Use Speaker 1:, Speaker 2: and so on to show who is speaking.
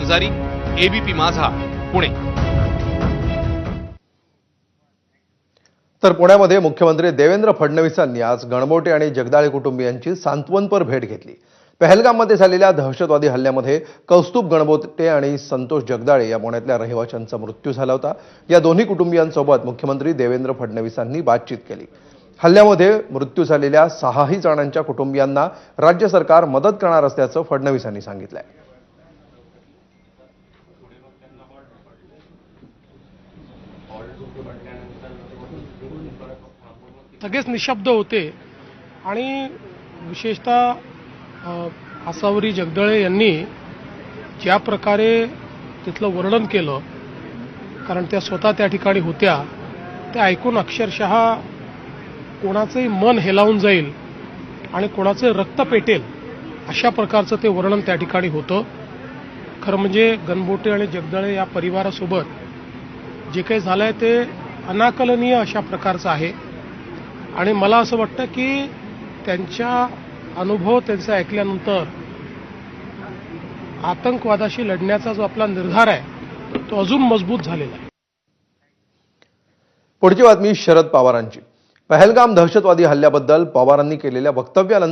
Speaker 1: Vanjari, ABP माझा, पुणे।
Speaker 2: तर पुण्यामध्ये मुख्यमंत्री देवेंद्र फडणवीसांनी आज गणबोटे आणि जगदाळे कुटुंबियांची सांत्वनपर भेट घेतली। पहलगाममध्ये झालेल्या दहशतवादी हल्ल्यामध्ये कौस्तुभ गणबोटे आणि संतोष जगदाळे या पुण्यातल्या रहिवाशांचा मृत्यू झाला होता। या दोन्ही कुटुंबियांसोबत मुख्यमंत्री देवेंद्र फडणवीसांनी बातचीत केली। हल्ल्यामध्ये मृत्यू झालेल्या 6 जणांच्या कुटुंबियांना राज्य सरकार मदत करणार असल्याचं फडणवीसांनी सांगितलंय।
Speaker 3: सगळेच निशब्द होते आणि विशेषतः आसावरी जगदाळे यांनी ज्या प्रकारे तिथलं वर्णन केलं, कारण त्या स्वतः त्या ठिकाणी होत्या, ते ऐकून अक्षरशः कोणाचंही मन हेलावून जाईल आणि कोणाचं रक्त पेटेल अशा प्रकारचं ते वर्णन त्या ठिकाणी होतं। खरं म्हणजे गणबोटे आणि जगदाळे या परिवारासोबत जे काही झालंय ते अनाकलनीय अशा प्रकारचं आहे आणि मला असं वाटतं की त्यांचा अनुभव त्यांचा ऐकल्यानंतर आतंकवादाशी लढण्याचा जो आपला निर्धार आहे तो अजून मजबूत झालेला आहे।
Speaker 2: पुढची बातमी शरद पवारांची। पहलगाम दहशतवादी हल्ल्याबद्दल पवारांनी केलेल्या वक्तव्यानंतर